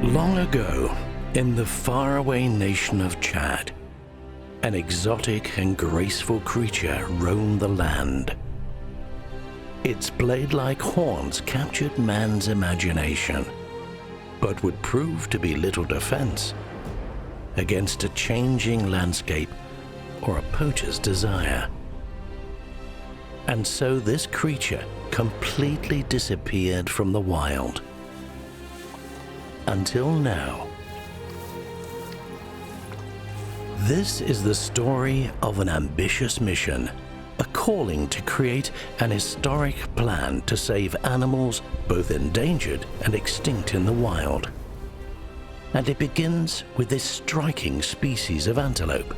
Long ago, in the faraway nation of Chad, an exotic and graceful creature roamed the land. Its blade-like horns captured man's imagination, but would prove to be little defense against a changing landscape or a poacher's desire. And so this creature completely disappeared from the wild. Until now. This is the story of an ambitious mission, a calling to create an historic plan to save animals both endangered and extinct in the wild. And it begins with this striking species of antelope.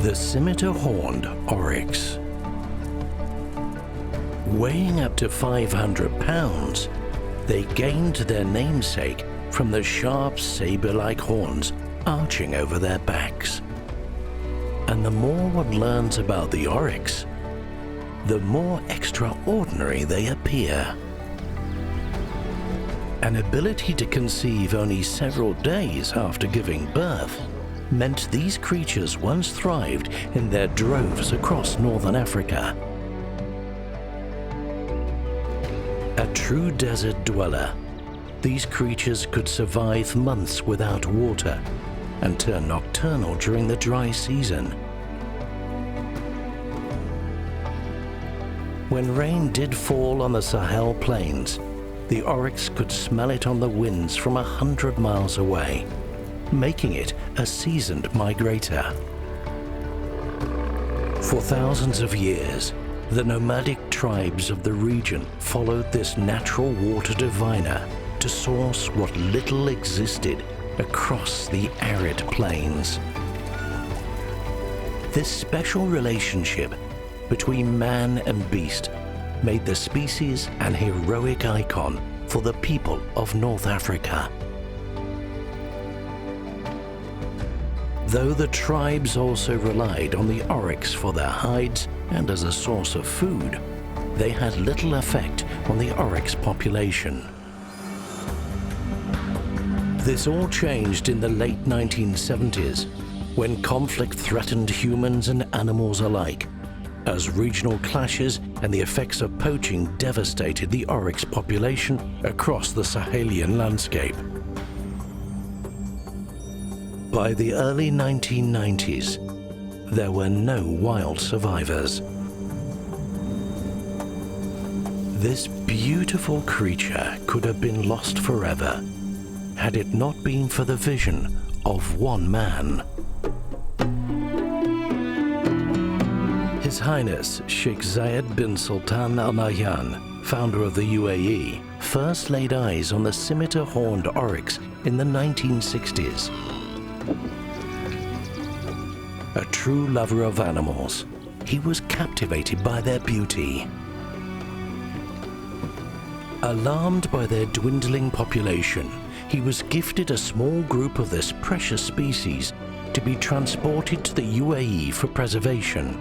The scimitar-horned oryx. Weighing up to 500 pounds, they gained their namesake from the sharp saber-like horns arching over their backs. And the more one learns about the oryx, the more extraordinary they appear. An ability to conceive only several days after giving birth meant these creatures once thrived in their droves across northern Africa. A true desert dweller, these creatures could survive months without water and turn nocturnal during the dry season. When rain did fall on the Sahel plains, the oryx could smell it on the winds from 100 miles away, making it a seasoned migrator. For thousands of years, the nomadic tribes of the region followed this natural water diviner to source what little existed across the arid plains. This special relationship between man and beast made the species an heroic icon for the people of North Africa. Though the tribes also relied on the oryx for their hides and as a source of food, they had little effect on the oryx population. This all changed in the late 1970s, when conflict threatened humans and animals alike, as regional clashes and the effects of poaching devastated the oryx population across the Sahelian landscape. By the early 1990s, there were no wild survivors. This beautiful creature could have been lost forever had it not been for the vision of one man. His Highness Sheikh Zayed bin Sultan Al Nahyan, founder of the UAE, first laid eyes on the scimitar-horned oryx in the 1960s. A true lover of animals, he was captivated by their beauty. Alarmed by their dwindling population, he was gifted a small group of this precious species to be transported to the UAE for preservation.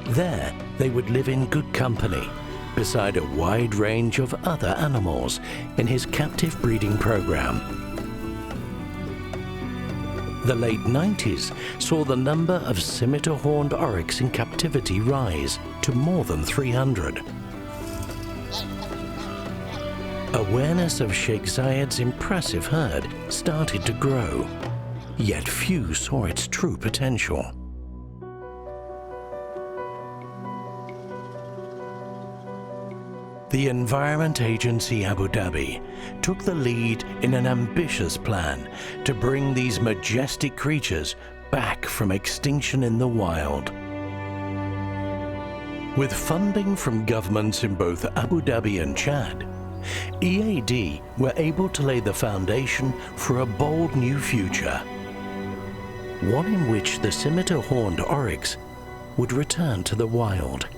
There, they would live in good company, beside a wide range of other animals in his captive breeding program. The late 90s saw the number of scimitar-horned oryx in captivity rise to more than 300. Awareness of Sheikh Zayed's impressive herd started to grow, yet few saw its true potential. The Environment Agency Abu Dhabi took the lead in an ambitious plan to bring these majestic creatures back from extinction in the wild. With funding from governments in both Abu Dhabi and Chad, EAD were able to lay the foundation for a bold new future, one in which the scimitar-horned oryx would return to the wild.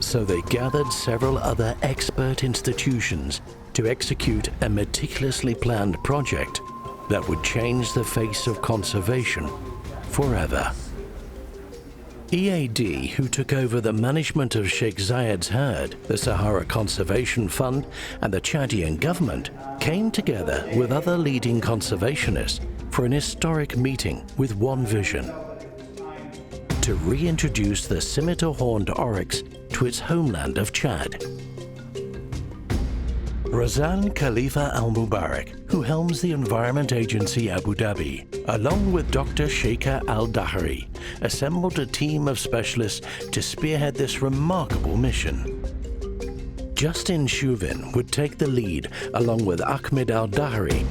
So they gathered several other expert institutions to execute a meticulously planned project that would change the face of conservation forever. EAD, who took over the management of Sheikh Zayed's herd, the Sahara Conservation Fund, and the Chadian government, came together with other leading conservationists for an historic meeting with one vision: to reintroduce the scimitar-horned oryx to its homeland of Chad. Razan Khalifa Al-Mubarak, who helms the Environment Agency Abu Dhabi, along with Dr. Sheikha Al-Dahri, assembled a team of specialists to spearhead this remarkable mission. Justin Shuvin would take the lead along with Ahmed Al-Dahri,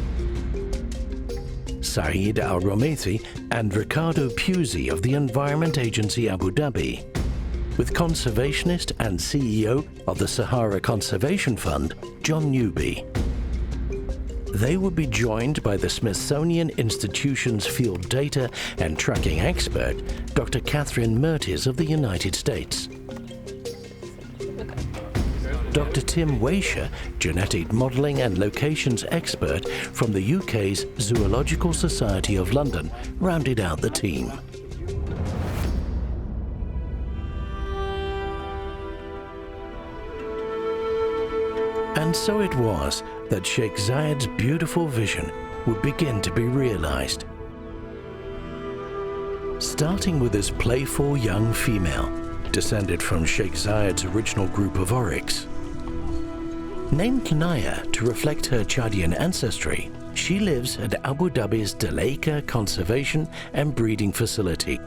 Saeed Al-Romethi, and Ricardo Puzzi of the Environment Agency Abu Dhabi, with conservationist and CEO of the Sahara Conservation Fund, John Newby. They would be joined by the Smithsonian Institution's field data and tracking expert, Dr. Catherine Mertes of the United States. Dr. Tim Weischer, genetic modelling and locations expert from the UK's Zoological Society of London, rounded out the team. And so it was that Sheikh Zayed's beautiful vision would begin to be realized. Starting with this playful young female, descended from Sheikh Zayed's original group of oryx. Named Naya to reflect her Chadian ancestry, she lives at Abu Dhabi's Dalaika Conservation and Breeding Facility.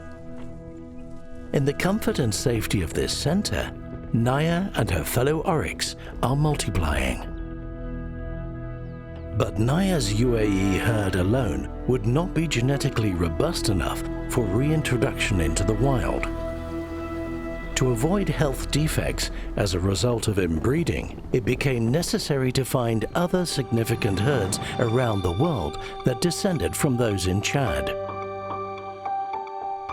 In the comfort and safety of this center, Naya and her fellow oryx are multiplying. But Naya's UAE herd alone would not be genetically robust enough for reintroduction into the wild. To avoid health defects as a result of inbreeding, it became necessary to find other significant herds around the world that descended from those in Chad.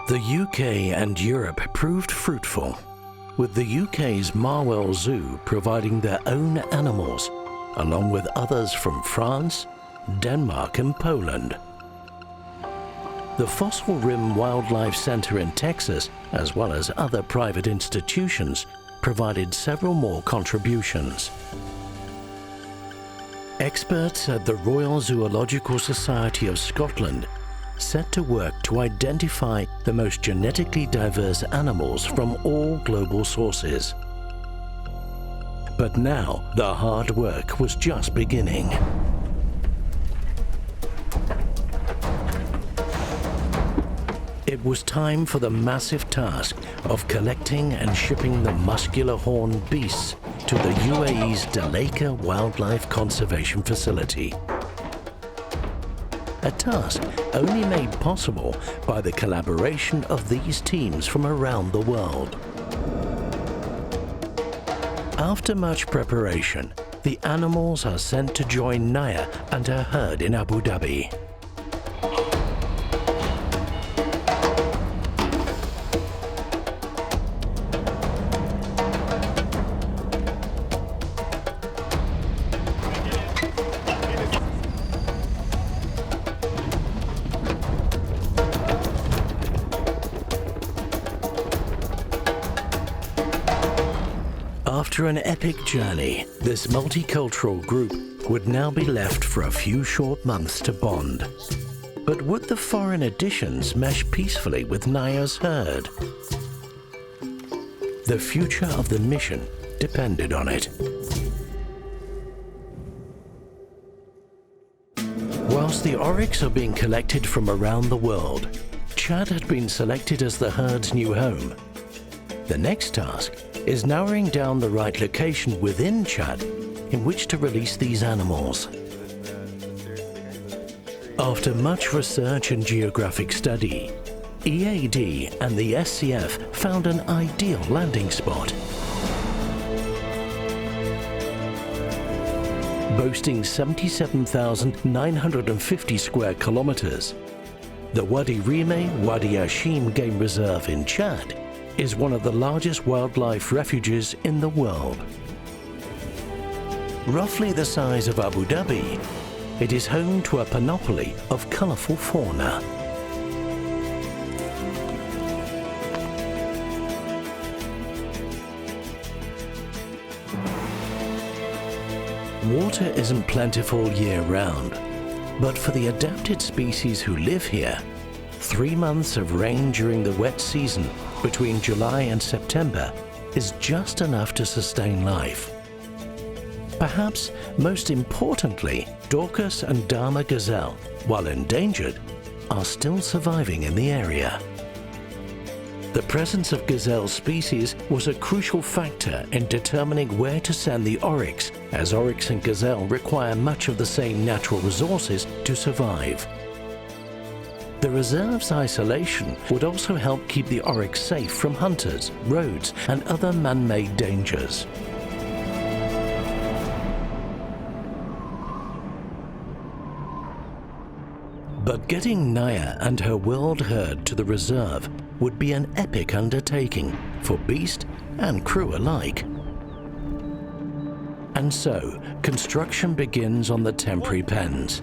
The UK and Europe proved fruitful, with the UK's Marwell Zoo providing their own animals, along with others from France, Denmark and Poland. The Fossil Rim Wildlife Center in Texas, as well as other private institutions, provided several more contributions. Experts at the Royal Zoological Society of Scotland set to work to identify the most genetically diverse animals from all global sources. But now, the hard work was just beginning. It was time for the massive task of collecting and shipping the muscular horned beasts to the UAE's Dalaika Wildlife Conservation Facility. A task only made possible by the collaboration of these teams from around the world. After much preparation, the animals are sent to join Naya and her herd in Abu Dhabi. After an epic journey, this multicultural group would now be left for a few short months to bond. But would the foreign additions mesh peacefully with Naya's herd? The future of the mission depended on it. Whilst the oryx are being collected from around the world, Chad had been selected as the herd's new home. The next task is narrowing down the right location within Chad in which to release these animals. After much research and geographic study, EAD and the SCF found an ideal landing spot. Boasting 77,950 square kilometers, the Wadi Rimeh Wadi Hashim Game Reserve in Chad is one of the largest wildlife refuges in the world. Roughly the size of Abu Dhabi, it is home to a panoply of colorful fauna. Water isn't plentiful year-round, but for the adapted species who live here, 3 months of rain during the wet season between July and September is just enough to sustain life. Perhaps most importantly, Dorcas and Dama gazelle, while endangered, are still surviving in the area. The presence of gazelle species was a crucial factor in determining where to send the oryx, as oryx and gazelle require much of the same natural resources to survive. The reserve's isolation would also help keep the oryx safe from hunters, roads, and other man-made dangers. But getting Naya and her world herd to the reserve would be an epic undertaking for beast and crew alike. And so, construction begins on the temporary pens,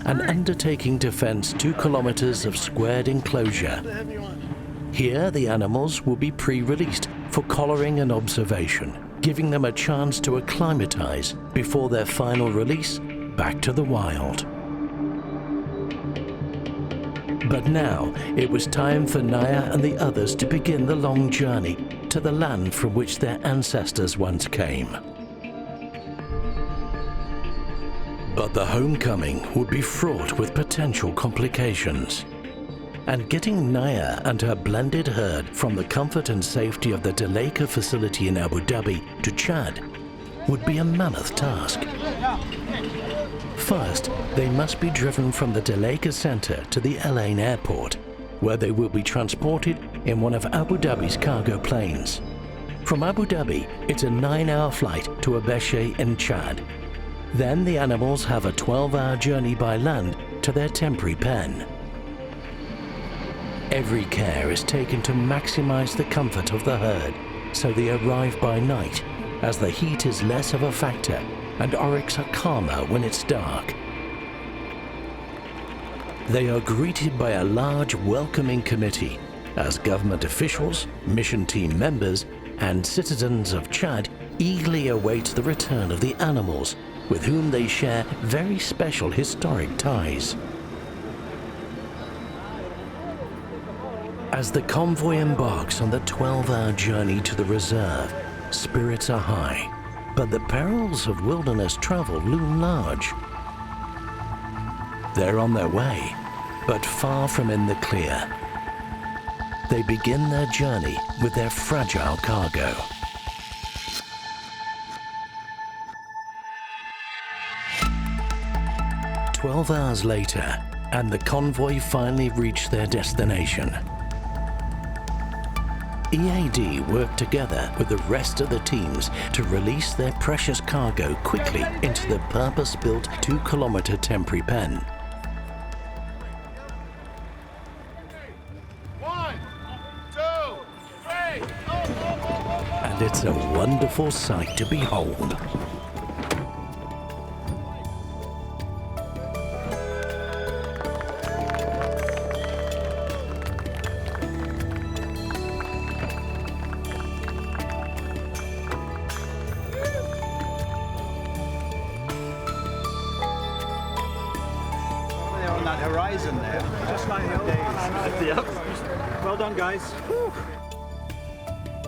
an undertaking to fence 2 kilometers of squared enclosure. Here, the animals will be pre-released for collaring and observation, giving them a chance to acclimatize before their final release back to the wild. But now, it was time for Naya and the others to begin the long journey to the land from which their ancestors once came. But the homecoming would be fraught with potential complications. And getting Naya and her blended herd from the comfort and safety of the Delaika facility in Abu Dhabi to Chad would be a mammoth task. First, they must be driven from the Delaika center to the El Ain airport, where they will be transported in one of Abu Dhabi's cargo planes. From Abu Dhabi, it's a 9-hour flight to Abéché in Chad. Then the animals have a 12-hour journey by land to their temporary pen. Every care is taken to maximize the comfort of the herd, so they arrive by night, as the heat is less of a factor and oryx are calmer when it's dark. They are greeted by a large welcoming committee as government officials, mission team members, and citizens of Chad eagerly await the return of the animals with whom they share very special historic ties. As the convoy embarks on the 12-hour journey to the reserve, spirits are high, but the perils of wilderness travel loom large. They're on their way, but far from in the clear. They begin their journey with their fragile cargo. "12 hours later, and the convoy finally reached their destination. EAD worked together with the rest of the teams to release their precious cargo quickly into the purpose-built 2-kilometer temporary pen. 1, 2, 3. And it's a wonderful sight to behold. On that horizon there, just like the old days. Yep. Well done, guys. Whew.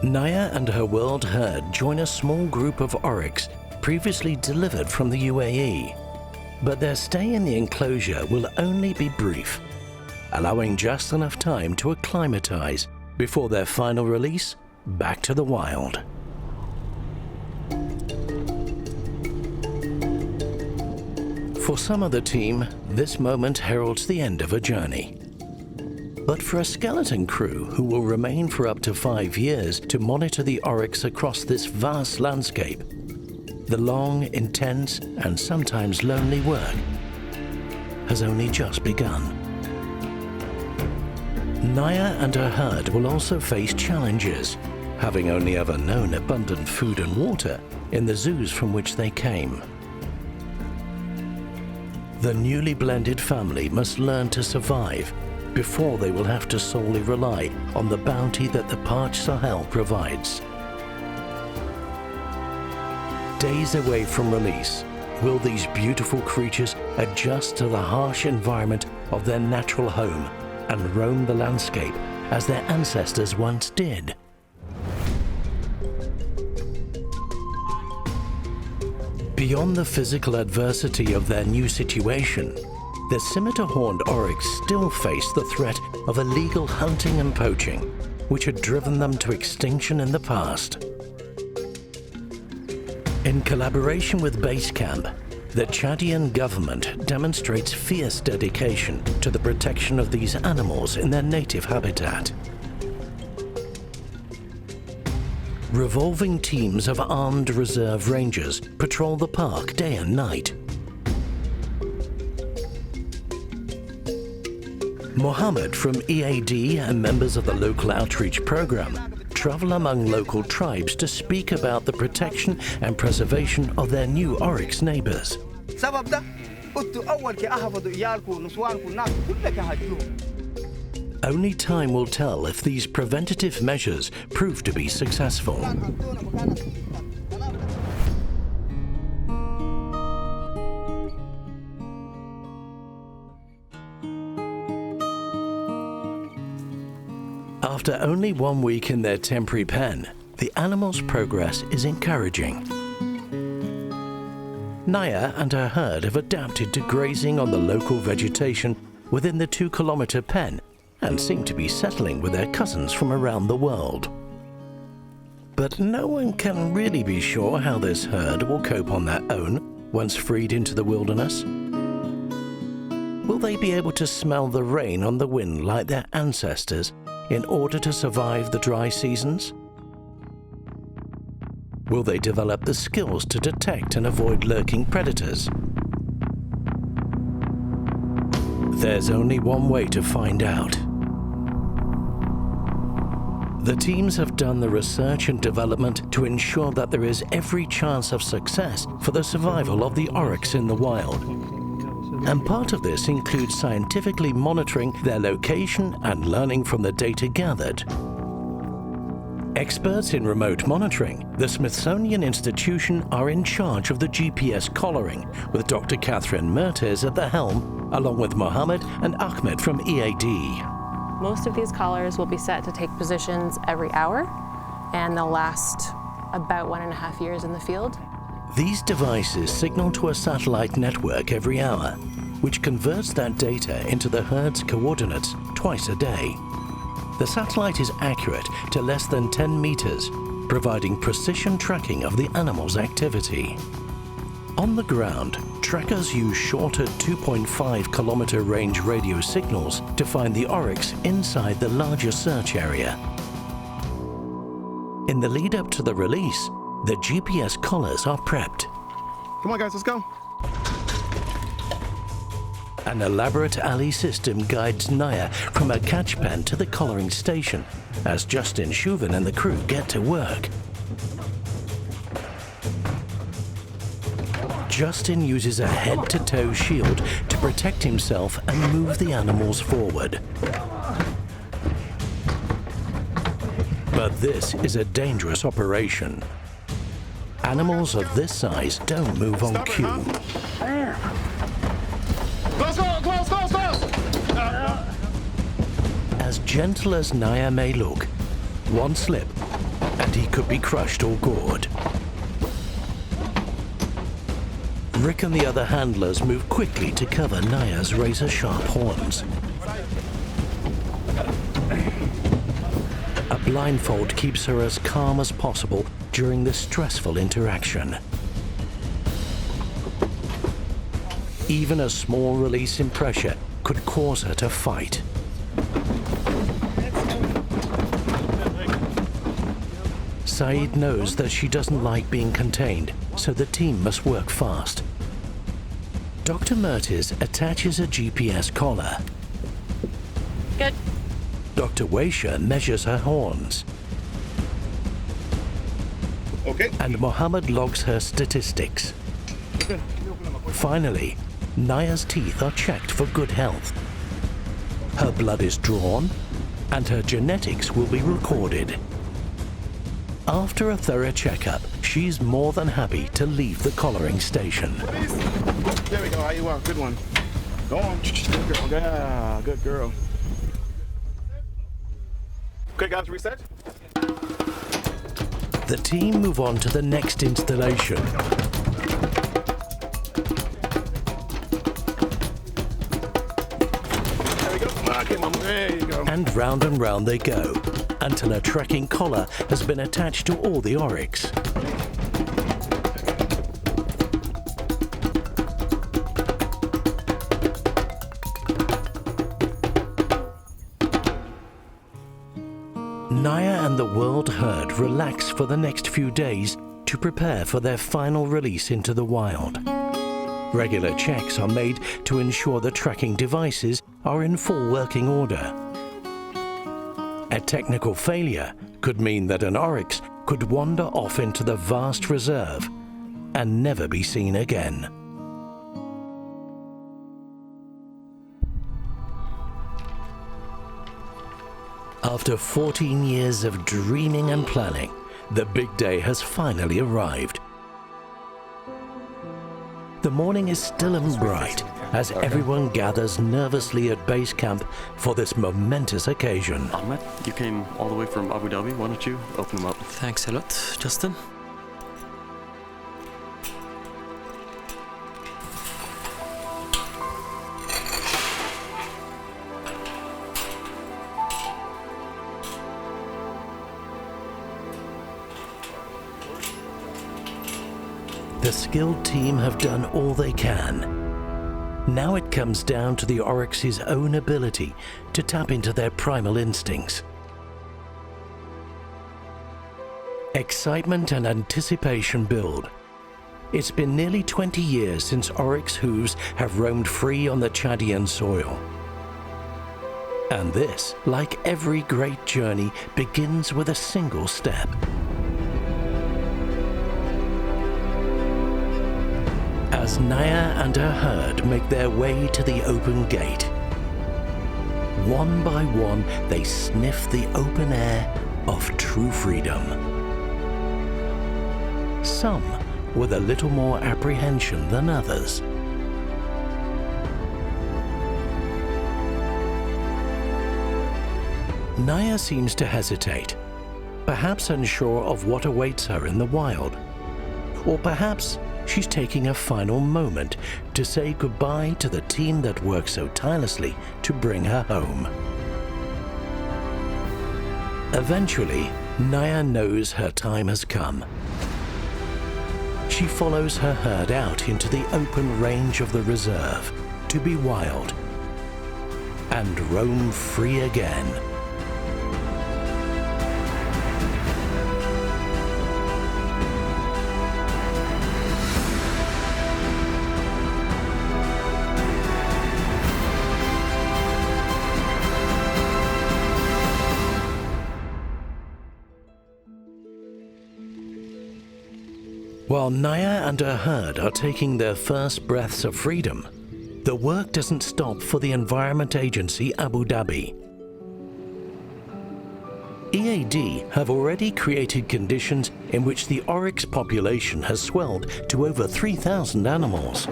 Naya and her world herd join a small group of oryx previously delivered from the UAE. But their stay in the enclosure will only be brief, allowing just enough time to acclimatize before their final release back to the wild. For some of the team, this moment heralds the end of a journey. But for a skeleton crew who will remain for up to 5 years to monitor the oryx across this vast landscape, the long, intense, and sometimes lonely work has only just begun. Naya and her herd will also face challenges, having only ever known abundant food and water in the zoos from which they came. The newly blended family must learn to survive before they will have to solely rely on the bounty that the parched Sahel provides. Days away from release, Will these beautiful creatures adjust to the harsh environment of their natural home and roam the landscape as their ancestors once did? Beyond the physical adversity of their new situation, the scimitar-horned oryx still face the threat of illegal hunting and poaching, which had driven them to extinction in the past. In collaboration with Basecamp, the Chadian government demonstrates fierce dedication to the protection of these animals in their native habitat. Revolving teams of armed reserve rangers patrol the park day and night. Mohammed from EAD and members of the local outreach program travel among local tribes to speak about the protection and preservation of their new oryx neighbors. Only time will tell if these preventative measures prove to be successful. After only 1 week in their temporary pen, the animals' progress is encouraging. Naya and her herd have adapted to grazing on the local vegetation within the 2-kilometer pen and seem to be settling with their cousins from around the world. But no one can really be sure how this herd will cope on their own once freed into the wilderness. Will they be able to smell the rain on the wind like their ancestors in order to survive the dry seasons? Will they develop the skills to detect and avoid lurking predators? There's only one way to find out. The teams have done the research and development to ensure that there is every chance of success for the survival of the oryx in the wild. And part of this includes scientifically monitoring their location and learning from the data gathered. Experts in remote monitoring, the Smithsonian Institution are in charge of the GPS collaring, with Dr. Catherine Mertes at the helm, along with Mohammed and Ahmed from EAD. Most of these collars will be set to take positions every hour, and they'll last about 1.5 years in the field. These devices signal to a satellite network every hour, which converts that data into the herd's coordinates twice a day. The satellite is accurate to less than 10 meters, providing precision tracking of the animal's activity. On the ground, trackers use shorter 2.5-kilometer range radio signals to find the oryx inside the larger search area. In the lead up to the release, the GPS collars are prepped. Come on, guys, let's go. An elaborate alley system guides Naya from her catch pen to the collaring station as Justin Chauvin and the crew get to work. Justin uses a head-to-toe shield to protect himself and move the animals forward. But this is a dangerous operation. Animals of this size don't move on cue. Close, close, close, close! As gentle as Naya may look, one slip and he could be crushed or gored. Rick and the other handlers move quickly to cover Naya's razor-sharp horns. A blindfold keeps her as calm as possible during this stressful interaction. Even a small release in pressure could cause her to fight. Saeed knows that she doesn't like being contained, so the team must work fast. Dr. Mertes attaches a GPS collar. Good. Dr. Weisha measures her horns. Okay. And Mohammed logs her statistics. Finally, Naya's teeth are checked for good health. Her blood is drawn, and her genetics will be recorded. After a thorough checkup, she's more than happy to leave the collaring station. There we go. How you are? Good one. Go on. Good girl. Yeah, good girl. Okay, guys, reset. The team move on to the next installation. There we go. Okay, mama. There you go. And round they go, until a trekking collar has been attached to all the oryx. Naya and the world herd relax for the next few days to prepare for their final release into the wild. Regular checks are made to ensure the tracking devices are in full working order. A technical failure could mean that an oryx could wander off into the vast reserve and never be seen again. After 14 years of dreaming and planning, the big day has finally arrived. The morning is still and bright as everyone gathers nervously at base camp for this momentous occasion. Ahmed, you came all the way from Abu Dhabi. Why don't you open them up? Thanks a lot, Justin. The skilled team have done all they can. Now it comes down to the oryx's own ability to tap into their primal instincts. Excitement and anticipation build. It's been nearly 20 years since oryx hooves have roamed free on the Chadian soil. And this, like every great journey, begins with a single step. As Naya and her herd make their way to the open gate, one by one they sniff the open air of true freedom. Some with a little more apprehension than others. Naya seems to hesitate, perhaps unsure of what awaits her in the wild, or perhaps she's taking a final moment to say goodbye to the team that worked so tirelessly to bring her home. Eventually, Naya knows her time has come. She follows her herd out into the open range of the reserve to be wild and roam free again. While Naya and her herd are taking their first breaths of freedom, the work doesn't stop for the Environment Agency Abu Dhabi. EAD have already created conditions in which the oryx population has swelled to over 3,000 animals.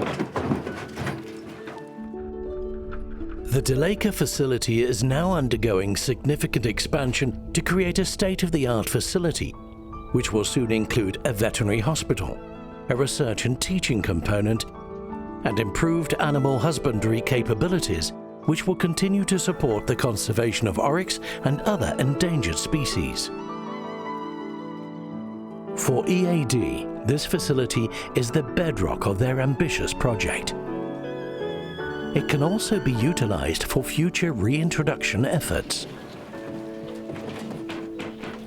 The Daleka facility is now undergoing significant expansion to create a state-of-the-art facility which will soon include a veterinary hospital, a research and teaching component, and improved animal husbandry capabilities, which will continue to support the conservation of oryx and other endangered species. For EAD, this facility is the bedrock of their ambitious project. It can also be utilized for future reintroduction efforts.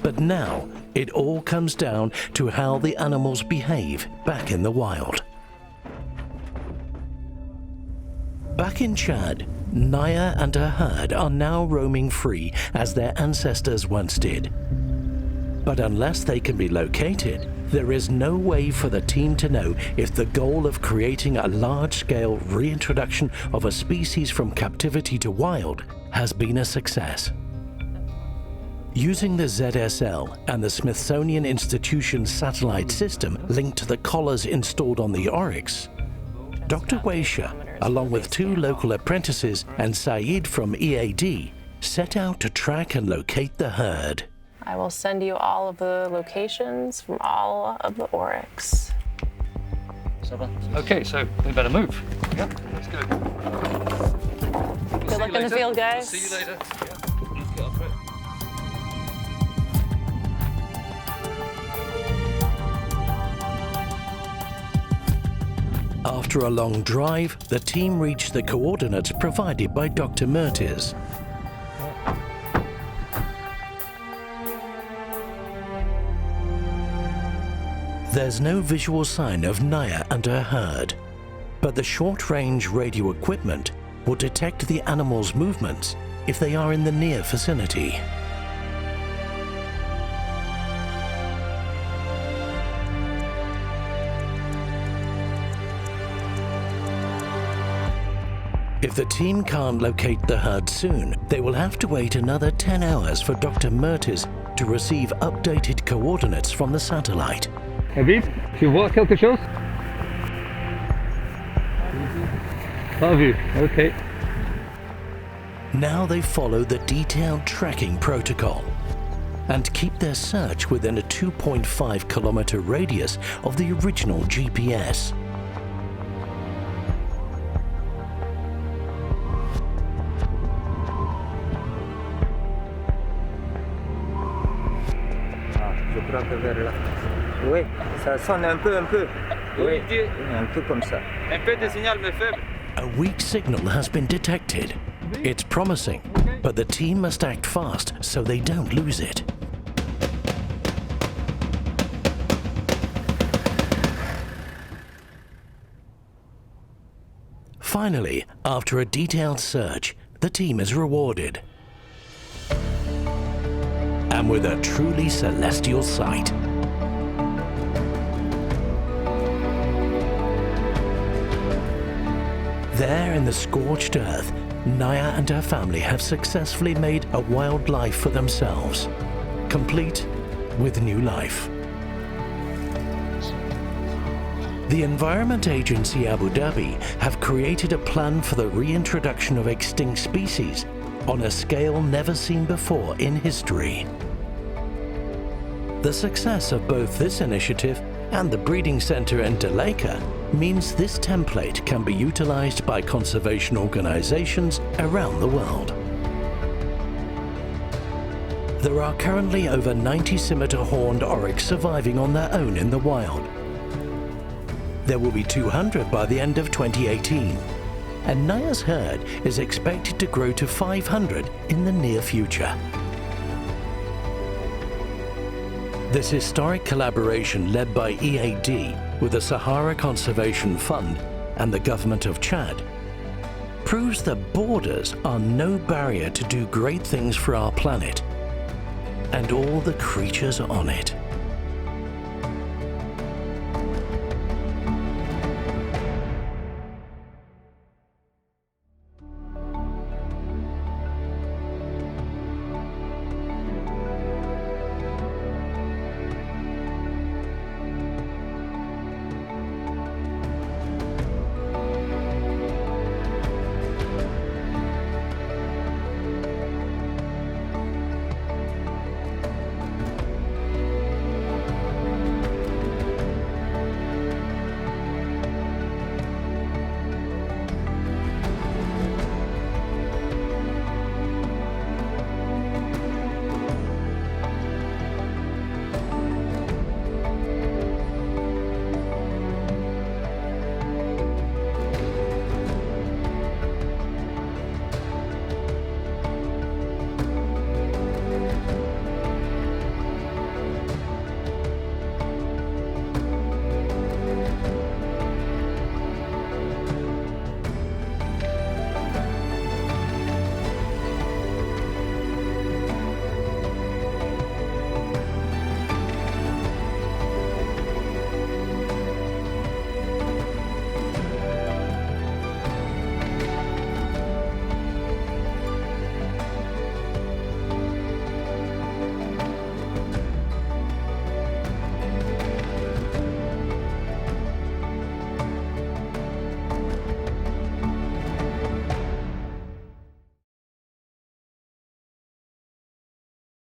But now, it all comes down to how the animals behave back in the wild. Back in Chad, Naya and her herd are now roaming free as their ancestors once did. But unless they can be located, there is no way for the team to know if the goal of creating a large-scale reintroduction of a species from captivity to wild has been a success. Using the ZSL and the Smithsonian Institution satellite system linked to the collars installed on the Oryx, Dr. Weisha, along with 2 local apprentices and Saeed from EAD, set out to track and locate the herd. I will send you all of the locations from all of the Oryx. Okay, so we better move. Yeah, let's go. Good luck in the field, guys. See you later. Yeah, let's get up for it. After a long drive, the team reached the coordinates provided by Dr. Mertes. There's no visual sign of Naya and her herd, but the short-range radio equipment will detect the animals' movements if they are in the near vicinity. If the team can't locate the herd soon, they will have to wait another 10 hours for Dr. Mertes to receive updated coordinates from the satellite. Habib, tu vois quelque chose? Pas vu, okay. Now they follow the detailed tracking protocol and keep their search within a 2.5 kilometer radius of the original GPS. Je crois que vers là. Oui, ça sonne un peu. Oui, un peu comme ça. Un peu de signal mais faible. A weak signal has been detected. It's promising, but the team must act fast so they don't lose it. Finally, after a detailed search, the team is rewarded. And with a truly celestial sight. There in the scorched earth, Naya and her family have successfully made a wildlife for themselves, complete with new life. The Environment Agency Abu Dhabi have created a plan for the reintroduction of extinct species on a scale never seen before in history. The success of both this initiative and the breeding center in Daleka means this template can be utilized by conservation organizations around the world. There are currently over 90 scimitar horned oryx surviving on their own in the wild. There will be 200 by the end of 2018, and Naya's herd is expected to grow to 500 in the near future. This historic collaboration led by EAD with the Sahara Conservation Fund and the government of Chad proves that borders are no barrier to do great things for our planet and all the creatures on it.